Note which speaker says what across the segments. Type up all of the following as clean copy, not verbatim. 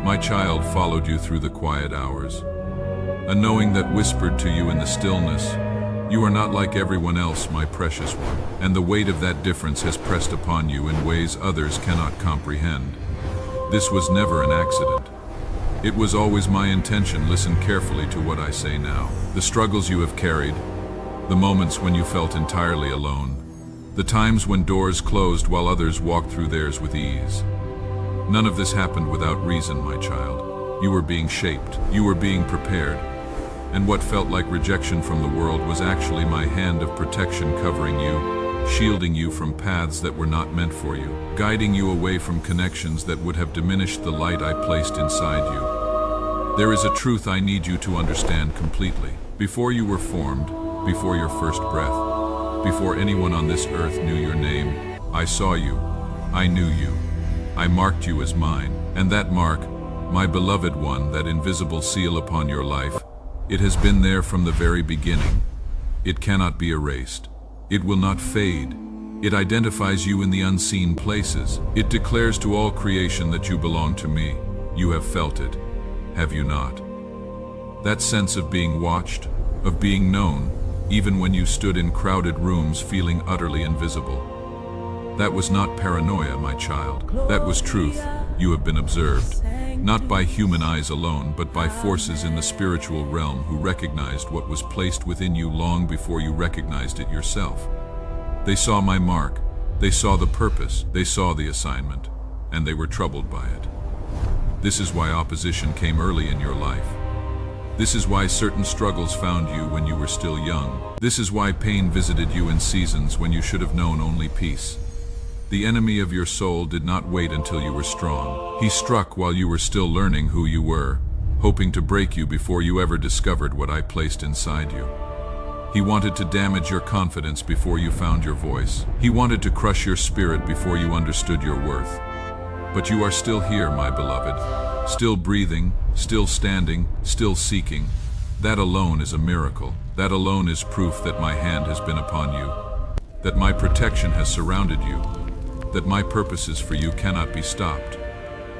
Speaker 1: My child followed you through the quiet hours. A knowing that whispered to you in the stillness, "You are not like everyone else, my precious one." And the weight of that difference has pressed upon you in ways others cannot comprehend. This was never an accident. It was always my intention. Listen carefully to what I say now. The struggles you have carried, the moments when you felt entirely alone, the times when doors closed while others walked through theirs with ease. None of this happened without reason, my child. You were being shaped, you were being prepared, and what felt like rejection from the world was actually my hand of protection covering you, shielding you from paths that were not meant for you, guiding you away from connections that would have diminished the light I placed inside you. There is a truth I need you to understand completely. Before you were formed, before your first breath, before anyone on this earth knew your name, I saw you, I knew you, I marked you as mine. And that mark, my beloved one, that invisible seal upon your life, it has been there from the very beginning. It cannot be erased. It will not fade. It identifies you in the unseen places. It declares to all creation that you belong to me. You have felt it, have you not? That sense of being watched, of being known, even when you stood in crowded rooms feeling utterly invisible. That was not paranoia, my child. That was truth. You have been observed. Not by human eyes alone, but by forces in the spiritual realm who recognized what was placed within you long before you recognized it yourself. They saw my mark, they saw the purpose, they saw the assignment, and they were troubled by it. This is why opposition came early in your life. This is why certain struggles found you when you were still young. This is why pain visited you in seasons when you should have known only peace. The enemy of your soul did not wait until you were strong. He struck while you were still learning who you were, hoping to break you before you ever discovered what I placed inside you. He wanted to damage your confidence before you found your voice. He wanted to crush your spirit before you understood your worth. But you are still here, my beloved, still breathing, still standing, still seeking. That alone is a miracle. That alone is proof that my hand has been upon you, that my protection has surrounded you, that my purposes for you cannot be stopped.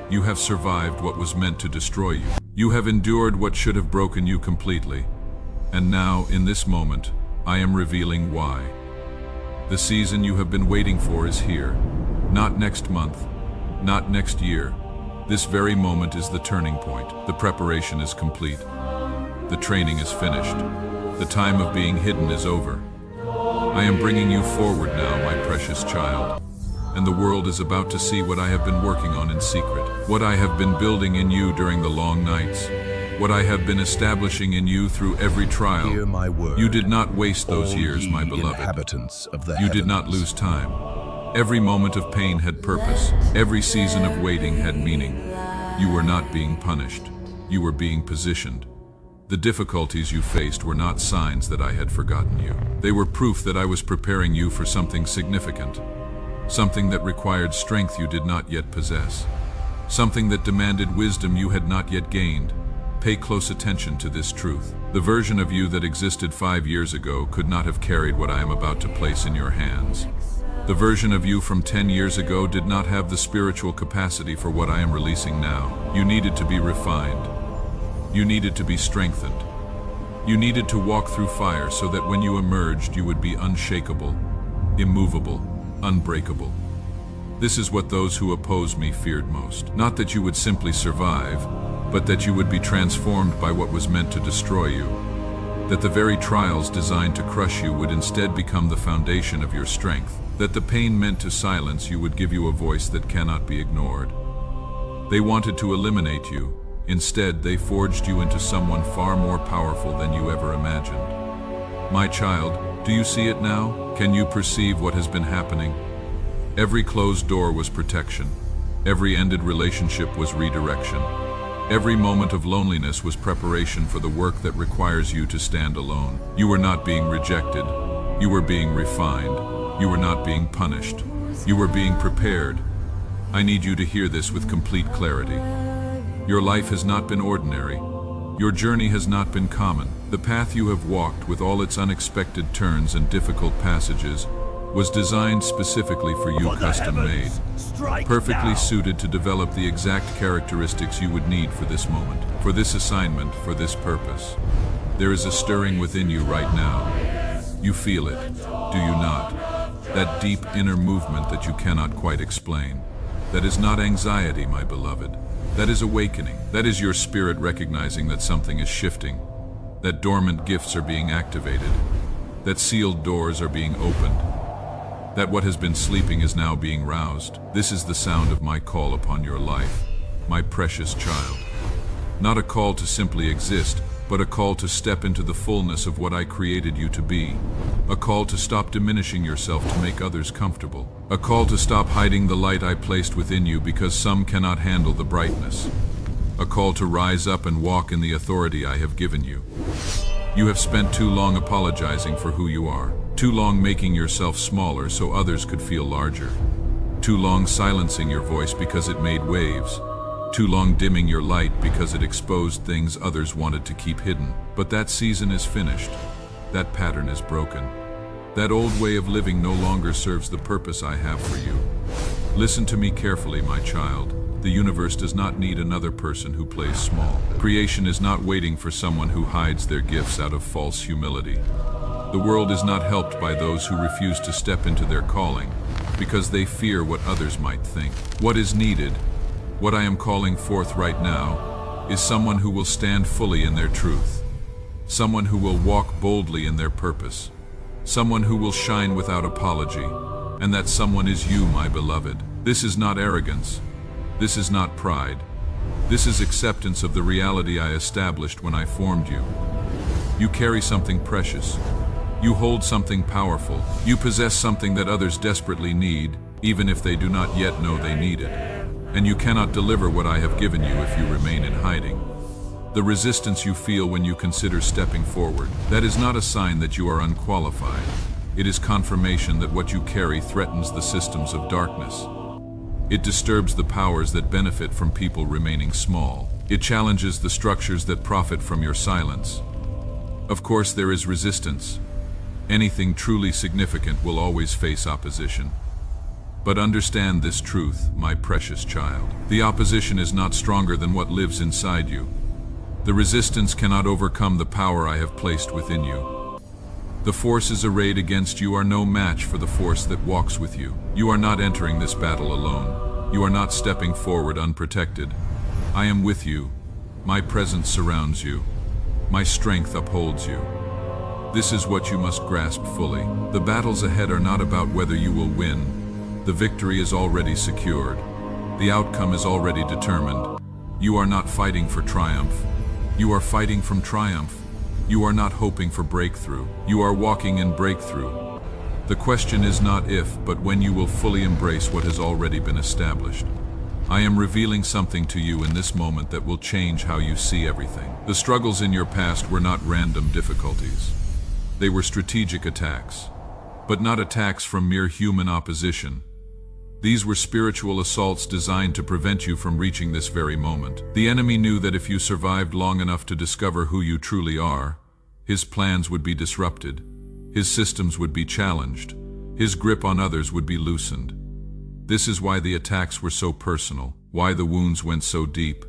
Speaker 1: You have survived what was meant to destroy you. You have endured what should have broken you completely. And now, in this moment, I am revealing why. The season you have been waiting for is here. Not next month, not next year. This very moment is the turning point. The preparation is complete. The training is finished. The time of being hidden is over. I am bringing you forward now, my precious child. And the world is about to see what I have been working on in secret, what I have been building in you during the long nights, what I have been establishing in you through every trial.
Speaker 2: Hear my word.
Speaker 1: You did not waste those years, my beloved.
Speaker 2: Inhabitants of the
Speaker 1: You did not lose time. Every moment of pain had purpose. Every season of waiting had meaning. You were not being punished. You were being positioned. The difficulties you faced were not signs that I had forgotten you. They were proof that I was preparing you for something significant. Something that required strength you did not yet possess. Something that demanded wisdom you had not yet gained. Pay close attention to this truth. The version of you that existed 5 years ago could not have carried what I am about to place in your hands. The version of you from 10 years ago did not have the spiritual capacity for what I am releasing now. You needed to be refined. You needed to be strengthened. You needed to walk through fire so that when you emerged, you would be unshakable, immovable, unbreakable. This is what those who oppose me feared most. Not that you would simply survive, but that you would be transformed by what was meant to destroy you. That the very trials designed to crush you would instead become the foundation of your strength. That the pain meant to silence you would give you a voice that cannot be ignored. They wanted to eliminate you. Instead, they forged you into someone far more powerful than you ever imagined. My child, do you see it now? Can you perceive what has been happening? Every closed door was protection. Every ended relationship was redirection. Every moment of loneliness was preparation for the work that requires you to stand alone. You were not being rejected. You were being refined. You were not being punished. You were being prepared. I need you to hear this with complete clarity. Your life has not been ordinary. Your journey has not been common. The path you have walked, with all its unexpected turns and difficult passages, was designed specifically for you, custom-made, perfectly suited to develop the exact characteristics you would need for this moment, for this assignment, for this purpose. There is a stirring within you right now. You feel it, do you not? That deep inner movement that you cannot quite explain. That is not anxiety, my beloved. That is awakening. That is your spirit recognizing that something is shifting, that dormant gifts are being activated, that sealed doors are being opened, that what has been sleeping is now being roused. This is the sound of my call upon your life, my precious child. Not a call to simply exist, but a call to step into the fullness of what I created you to be. A call to stop diminishing yourself to make others comfortable. A call to stop hiding the light I placed within you because some cannot handle the brightness. A call to rise up and walk in the authority I have given you. You have spent too long apologizing for who you are. Too long making yourself smaller so others could feel larger. Too long silencing your voice because it made waves. Too long dimming your light because it exposed things others wanted to keep hidden. But that season is finished. That pattern is broken. That old way of living no longer serves the purpose I have for you. Listen to me carefully, my child. The universe does not need another person who plays small. Creation is not waiting for someone who hides their gifts out of false humility. The world is not helped by those who refuse to step into their calling because they fear what others might think. What is needed, what I am calling forth right now, is someone who will stand fully in their truth. Someone who will walk boldly in their purpose. Someone who will shine without apology. And that someone is you, my beloved. This is not arrogance. This is not pride. This is acceptance of the reality I established when I formed you. You carry something precious. You hold something powerful. You possess something that others desperately need, even if they do not yet know they need it. And you cannot deliver what I have given you if you remain in hiding. The resistance you feel when you consider stepping forward, that is not a sign that you are unqualified. It is confirmation that what you carry threatens the systems of darkness. It disturbs the powers that benefit from people remaining small. It challenges the structures that profit from your silence. Of course, there is resistance. Anything truly significant will always face opposition. But understand this truth, my precious child. The opposition is not stronger than what lives inside you. The resistance cannot overcome the power I have placed within you. The forces arrayed against you are no match for the force that walks with you. You are not entering this battle alone. You are not stepping forward unprotected. I am with you. My presence surrounds you. My strength upholds you. This is what you must grasp fully. The battles ahead are not about whether you will win. The victory is already secured. The outcome is already determined. You are not fighting for triumph. You are fighting from triumph. You are not hoping for breakthrough. You are walking in breakthrough. The question is not if, but when you will fully embrace what has already been established. I am revealing something to you in this moment that will change how you see everything. The struggles in your past were not random difficulties. They were strategic attacks, but not attacks from mere human opposition. These were spiritual assaults designed to prevent you from reaching this very moment. The enemy knew that if you survived long enough to discover who you truly are, his plans would be disrupted, his systems would be challenged, his grip on others would be loosened. This is why the attacks were so personal, why the wounds went so deep,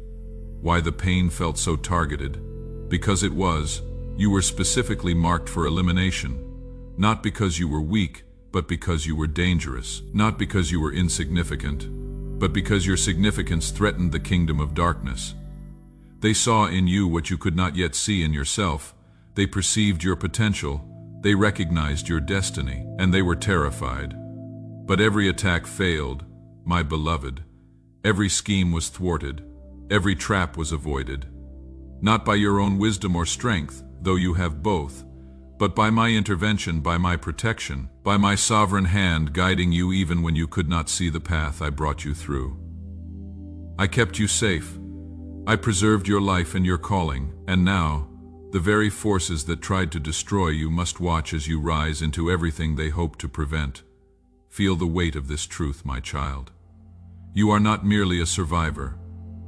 Speaker 1: why the pain felt so targeted. Because you were specifically marked for elimination, not because you were weak, but because you were dangerous, not because you were insignificant, but because your significance threatened the kingdom of darkness. They saw in you what you could not yet see in yourself. They perceived your potential, they recognized your destiny, and they were terrified. But every attack failed, my beloved. Every scheme was thwarted, every trap was avoided. Not by your own wisdom or strength, though you have both, but by my intervention, by my protection, by my sovereign hand guiding you even when you could not see the path I brought you through. I kept you safe. I preserved your life and your calling, and now, the very forces that tried to destroy you must watch as you rise into everything they hope to prevent. Feel the weight of this truth, my child. You are not merely a survivor.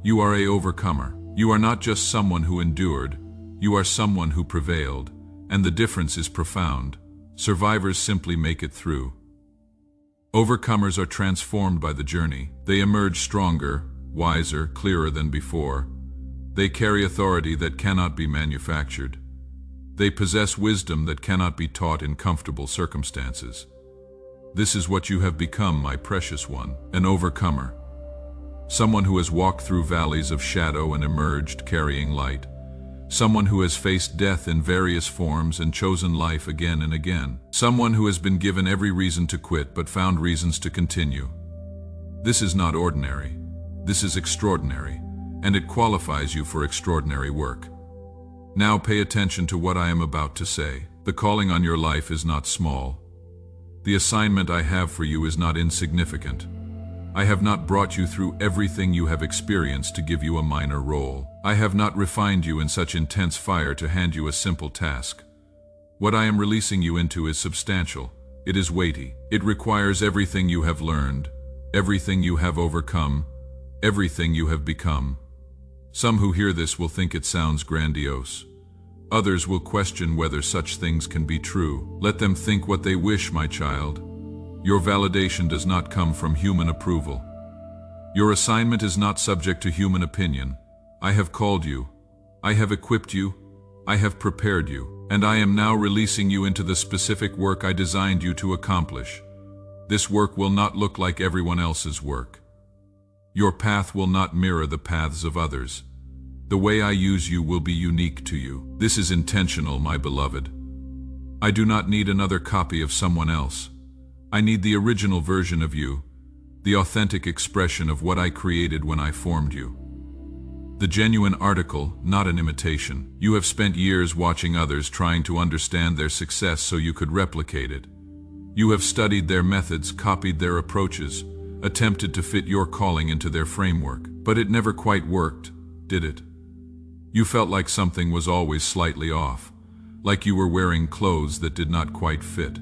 Speaker 1: You are an overcomer. You are not just someone who endured. You are someone who prevailed. And the difference is profound. Survivors simply make it through. Overcomers are transformed by the journey. They emerge stronger, wiser, clearer than before. They carry authority that cannot be manufactured. They possess wisdom that cannot be taught in comfortable circumstances. This is what you have become, my precious one, an overcomer. Someone who has walked through valleys of shadow and emerged carrying light. Someone who has faced death in various forms and chosen life again and again. Someone who has been given every reason to quit but found reasons to continue. This is not ordinary. This is extraordinary, and it qualifies you for extraordinary work. Now pay attention to what I am about to say. The calling on your life is not small. The assignment I have for you is not insignificant. I have not brought you through everything you have experienced to give you a minor role. I have not refined you in such intense fire to hand you a simple task. What I am releasing you into is substantial. It is weighty. It requires everything you have learned, everything you have overcome, everything you have become. Some who hear this will think it sounds grandiose. Others will question whether such things can be true. Let them think what they wish, my child. Your validation does not come from human approval. Your assignment is not subject to human opinion. I have called you. I have equipped you. I have prepared you. And I am now releasing you into the specific work I designed you to accomplish. This work will not look like everyone else's work. Your path will not mirror the paths of others. The way I use you will be unique to you. This is intentional, my beloved. I do not need another copy of someone else. I need the original version of you, the authentic expression of what I created when I formed you. The genuine article, not an imitation. You have spent years watching others trying to understand their success so you could replicate it. You have studied their methods, copied their approaches, attempted to fit your calling into their framework. But it never quite worked, did it? You felt like something was always slightly off, like you were wearing clothes that did not quite fit.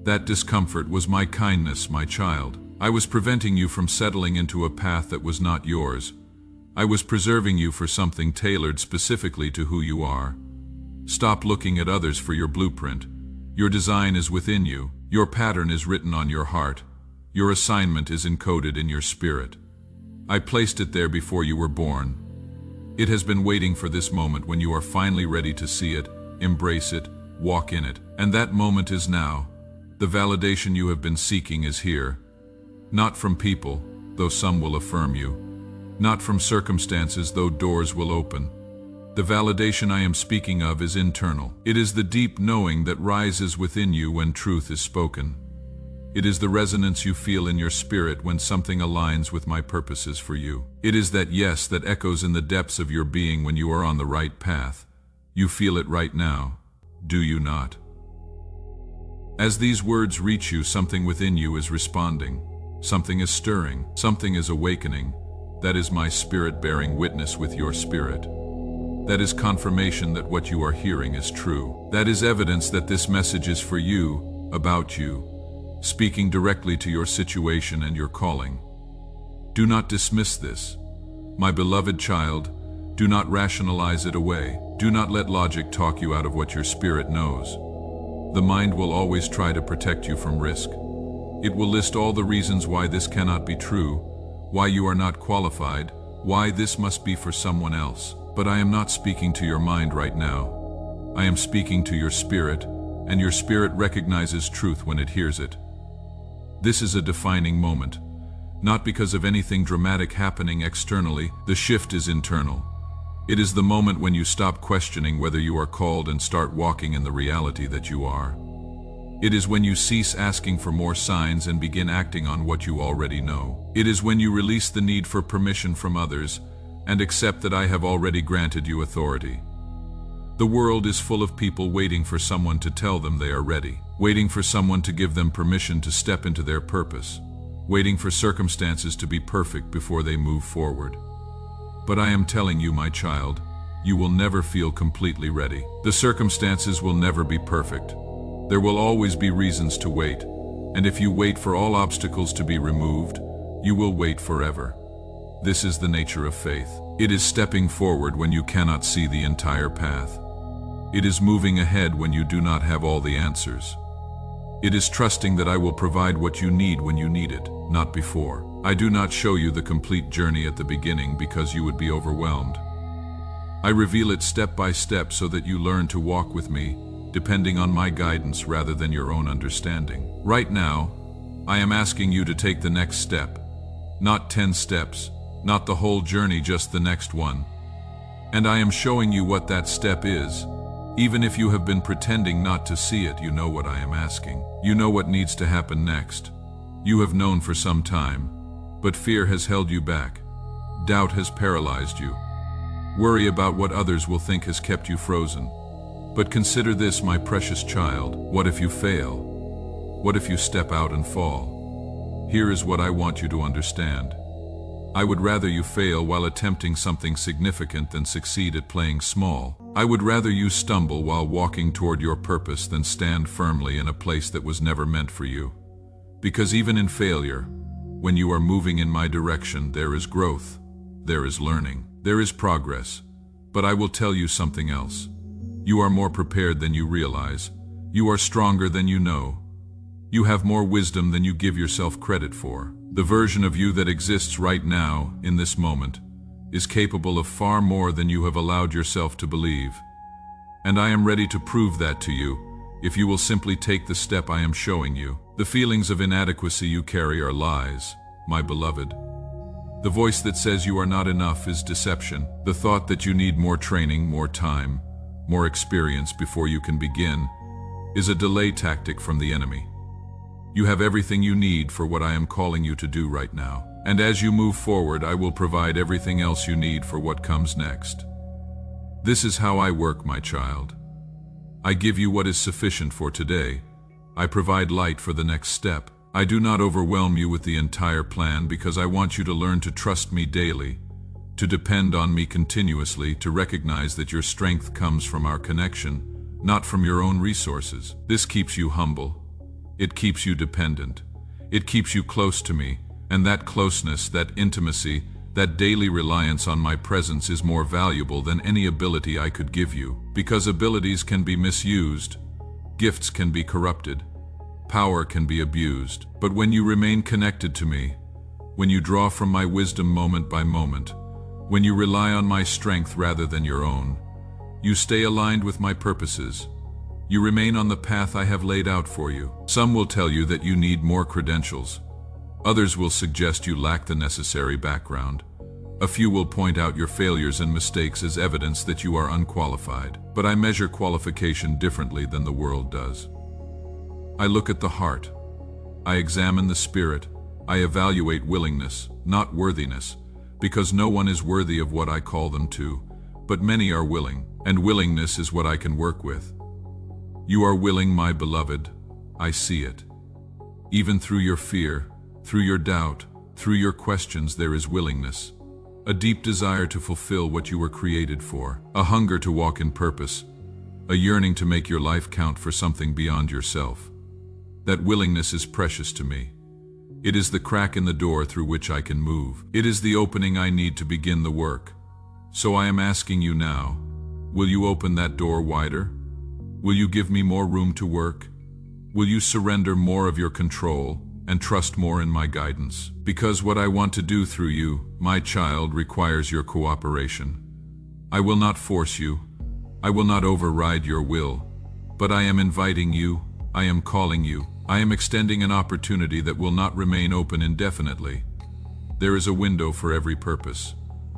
Speaker 1: That discomfort was my kindness, my child. I was preventing you from settling into a path that was not yours. I was preserving you for something tailored specifically to who you are. Stop looking at others for your blueprint. Your design is within you. Your pattern is written on your heart. Your assignment is encoded in your spirit. I placed it there before you were born. It has been waiting for this moment when you are finally ready to see it, embrace it, walk in it. And that moment is now. The validation you have been seeking is here. Not from people, though some will affirm you. Not from circumstances, though doors will open. The validation I am speaking of is internal. It is the deep knowing that rises within you when truth is spoken. It is the resonance you feel in your spirit when something aligns with my purposes for you. It is that yes that echoes in the depths of your being when you are on the right path. You feel it right now, do you not? As these words reach you, something within you is responding. Something is stirring. Something is awakening. That is my spirit bearing witness with your spirit. That is confirmation that what you are hearing is true. That is evidence that this message is for you, about you, speaking directly to your situation and your calling. Do not dismiss this. My beloved child, do not rationalize it away. Do not let logic talk you out of what your spirit knows. The mind will always try to protect you from risk. It will list all the reasons why this cannot be true, why you are not qualified, why this must be for someone else. But I am not speaking to your mind right now. I am speaking to your spirit, and your spirit recognizes truth when it hears it. This is a defining moment. Not because of anything dramatic happening externally, the shift is internal. It is the moment when you stop questioning whether you are called and start walking in the reality that you are. It is when you cease asking for more signs and begin acting on what you already know. It is when you release the need for permission from others and accept that I have already granted you authority. The world is full of people waiting for someone to tell them they are ready, waiting for someone to give them permission to step into their purpose, waiting for circumstances to be perfect before they move forward. But I am telling you, my child, you will never feel completely ready. The circumstances will never be perfect. There will always be reasons to wait, and if you wait for all obstacles to be removed, you will wait forever. This is the nature of faith. It is stepping forward when you cannot see the entire path. It is moving ahead when you do not have all the answers. It is trusting that I will provide what you need when you need it, not before. I do not show you the complete journey at the beginning because you would be overwhelmed. I reveal it step by step so that you learn to walk with me, depending on my guidance rather than your own understanding. Right now, I am asking you to take the next step. Not 10 steps, not the whole journey, just the next one. And I am showing you what that step is. Even if you have been pretending not to see it, you know what I am asking. You know what needs to happen next. You have known for some time, but fear has held you back. Doubt has paralyzed you. Worry about what others will think has kept you frozen. But consider this, my precious child. What if you fail? What if you step out and fall? Here is what I want you to understand. I would rather you fail while attempting something significant than succeed at playing small. I would rather you stumble while walking toward your purpose than stand firmly in a place that was never meant for you. Because even in failure, when you are moving in my direction, there is growth, there is learning, there is progress. But I will tell you something else. You are more prepared than you realize. You are stronger than you know. You have more wisdom than you give yourself credit for. The version of you that exists right now, in this moment, is capable of far more than you have allowed yourself to believe. And I am ready to prove that to you, if you will simply take the step I am showing you. The feelings of inadequacy you carry are lies, my beloved. The voice that says you are not enough is deception. The thought that you need more training, more time, more experience before you can begin, is a delay tactic from the enemy. You have everything you need for what I am calling you to do right now. And as you move forward, I will provide everything else you need for what comes next. This is how I work, my child. I give you what is sufficient for today. I provide light for the next step. I do not overwhelm you with the entire plan because I want you to learn to trust me daily, to depend on me continuously, to recognize that your strength comes from our connection, not from your own resources. This keeps you humble. It keeps you dependent. It keeps you close to me, and that closeness, that intimacy, that daily reliance on my presence is more valuable than any ability I could give you, because abilities can be misused, gifts can be corrupted, power can be abused. But when you remain connected to me, when you draw from my wisdom moment by moment, when you rely on my strength rather than your own, you stay aligned with my purposes. You remain on the path I have laid out for you. Some will tell you that you need more credentials. Others will suggest you lack the necessary background. A few will point out your failures and mistakes as evidence that you are unqualified. But I measure qualification differently than the world does. I look at the heart. I examine the spirit. I evaluate willingness, not worthiness, because no one is worthy of what I call them to, but many are willing, and willingness is what I can work with. You are willing, my beloved. I see it. Even through your fear, through your doubt, through your questions, there is willingness. A deep desire to fulfill what you were created for. A hunger to walk in purpose. A yearning to make your life count for something beyond yourself. That willingness is precious to me. It is the crack in the door through which I can move. It is the opening I need to begin the work. So I am asking you now, will you open that door wider? Will you give me more room to work? Will you surrender more of your control and trust more in my guidance? Because what I want to do through you, my child, requires your cooperation. I will not force you. I will not override your will. But I am inviting you. I am calling you. I am extending an opportunity that will not remain open indefinitely. There is a window for every purpose,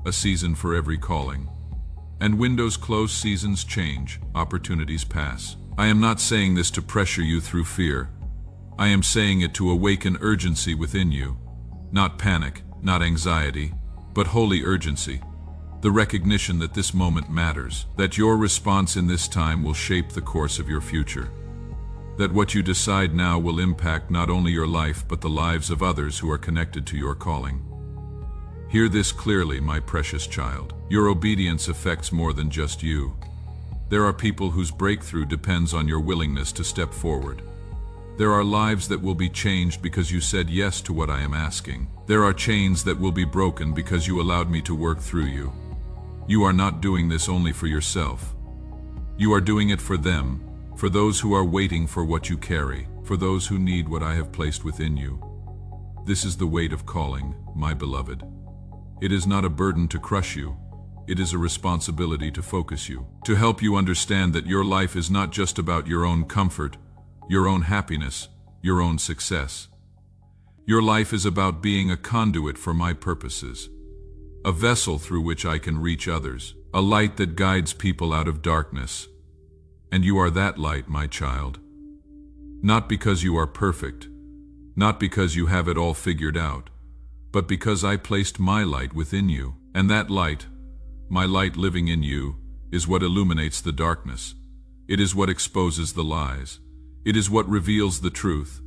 Speaker 1: a season for every calling. And windows close, seasons change, opportunities pass. I am not saying this to pressure you through fear. I am saying it to awaken urgency within you. Not panic, not anxiety, but holy urgency. The recognition that this moment matters, that your response in this time will shape the course of your future. That what you decide now will impact not only your life but the lives of others who are connected to your calling. Hear this clearly, my precious child. Your obedience affects more than just you. There are people whose breakthrough depends on your willingness to step forward. There are lives that will be changed because you said yes to what I am asking. There are chains that will be broken because you allowed me to work through you. You are not doing this only for yourself. You are doing it for them, for those who are waiting for what you carry. for those who need what I have placed within you. This is the weight of calling, my beloved. It is not a burden to crush you. It is a responsibility to focus you, to help you understand that your life is not just about your own comfort, your own happiness, your own success. Your life is about being a conduit for my purposes, a vessel through which I can reach others, a light that guides people out of darkness. And you are that light, my child. Not because you are perfect, not because you have it all figured out, but because I placed my light within you. And that light, my light living in you, is what illuminates the darkness. It is what exposes the lies. It is what reveals the truth.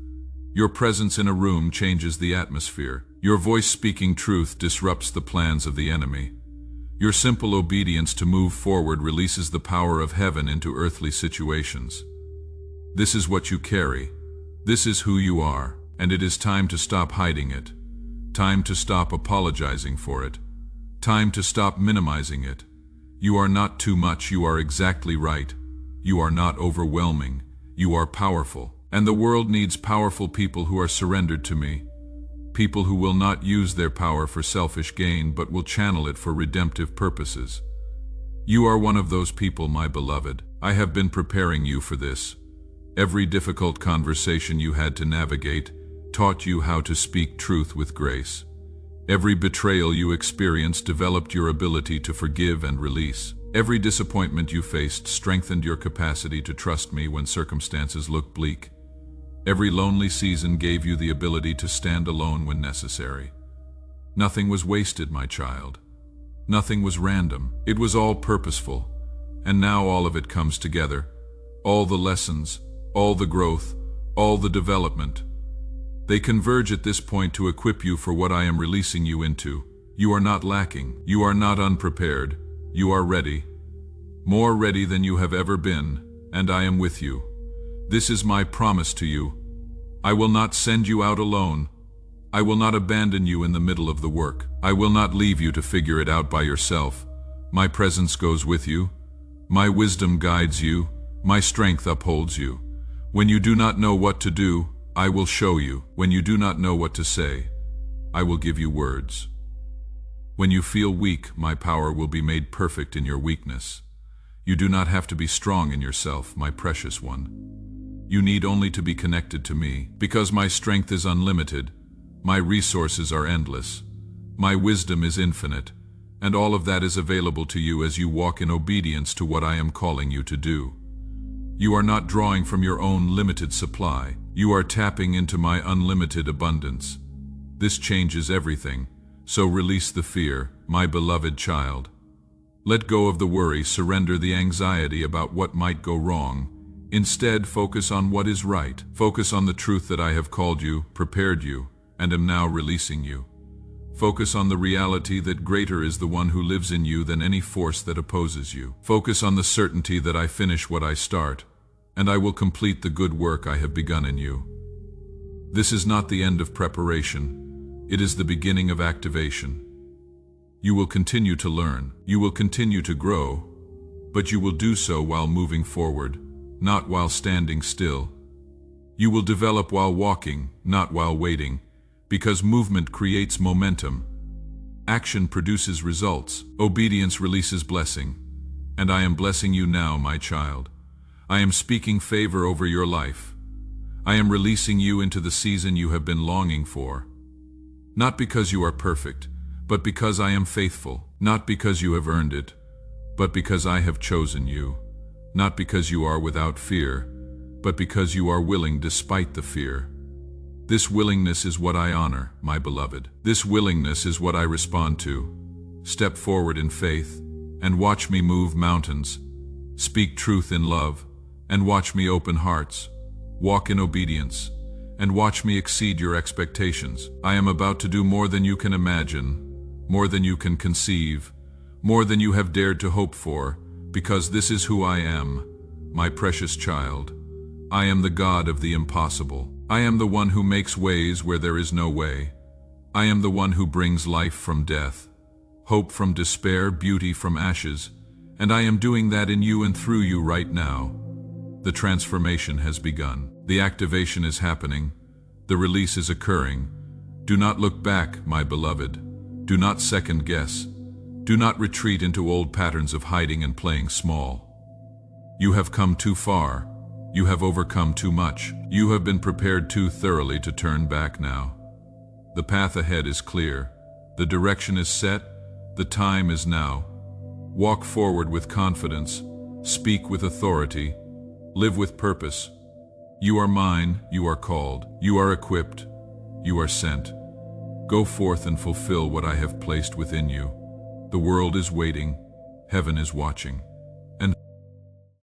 Speaker 1: Your presence in a room changes the atmosphere. Your voice speaking truth disrupts the plans of the enemy. Your simple obedience to move forward releases the power of heaven into earthly situations. This is what you carry. This is who you are, and it is time to stop hiding it. Time to stop apologizing for it. Time to stop minimizing it. You are not too much, you are exactly right. You are not overwhelming. You are powerful. And the world needs powerful people who are surrendered to me. People who will not use their power for selfish gain, but will channel it for redemptive purposes. You are one of those people, my beloved. I have been preparing you for this. Every difficult conversation you had to navigate taught you how to speak truth with grace. Every betrayal you experienced developed your ability to forgive and release. Every disappointment you faced strengthened your capacity to trust me when circumstances looked bleak. Every lonely season gave you the ability to stand alone when necessary. Nothing was wasted, my child. Nothing was random. It was all purposeful. And now all of it comes together. All the lessons, all the growth, all the development. They converge at this point to equip you for what I am releasing you into. You are not lacking. You are not unprepared. You are ready. More ready than you have ever been, and I am with you. This is my promise to you. I will not send you out alone. I will not abandon you in the middle of the work. I will not leave you to figure it out by yourself. My presence goes with you. My wisdom guides you. My strength upholds you. When you do not know what to do, I will show you. When you do not know what to say, I will give you words. When you feel weak, my power will be made perfect in your weakness. You do not have to be strong in yourself, my precious one. You need only to be connected to me, because my strength is unlimited, my resources are endless, my wisdom is infinite, and all of that is available to you as you walk in obedience to what I am calling you to do. You are not drawing from your own limited supply. You are tapping into my unlimited abundance. This changes everything, so release the fear, my beloved child. Let go of the worry, surrender the anxiety about what might go wrong. Instead, focus on what is right. Focus on the truth that I have called you, prepared you, and am now releasing you. Focus on the reality that greater is the one who lives in you than any force that opposes you. Focus on the certainty that I finish what I start, and I will complete the good work I have begun in you. This is not the end of preparation. It is the beginning of activation. You will continue to learn. You will continue to grow, but you will do so while moving forward, not while standing still. You will develop while walking, not while waiting, because movement creates momentum. Action produces results. Obedience releases blessing. And I am blessing you now, my child. I am speaking favor over your life. I am releasing you into the season you have been longing for. Not because you are perfect, but because I am faithful. Not because you have earned it, but because I have chosen you. Not because you are without fear, but because you are willing despite the fear. This willingness is what I honor, my beloved. This willingness is what I respond to. Step forward in faith, and watch me move mountains. Speak truth in love, and watch me open hearts. Walk in obedience, and watch me exceed your expectations. I am about to do more than you can imagine, more than you can conceive, more than you have dared to hope for, because this is who I am, my precious child. I am the God of the impossible. I am the one who makes ways where there is no way. I am the one who brings life from death, hope from despair, beauty from ashes, and I am doing that in you and through you right now. The transformation has begun. The activation is happening. The release is occurring. Do not look back, my beloved. Do not second guess. Do not retreat into old patterns of hiding and playing small. You have come too far. You have overcome too much. You have been prepared too thoroughly to turn back now. The path ahead is clear. The direction is set. The time is now. Walk forward with confidence. Speak with authority. Live with purpose. You are mine. You are called. You are equipped. You are sent. Go forth and fulfill what I have placed within you. The world is waiting. Heaven is watching.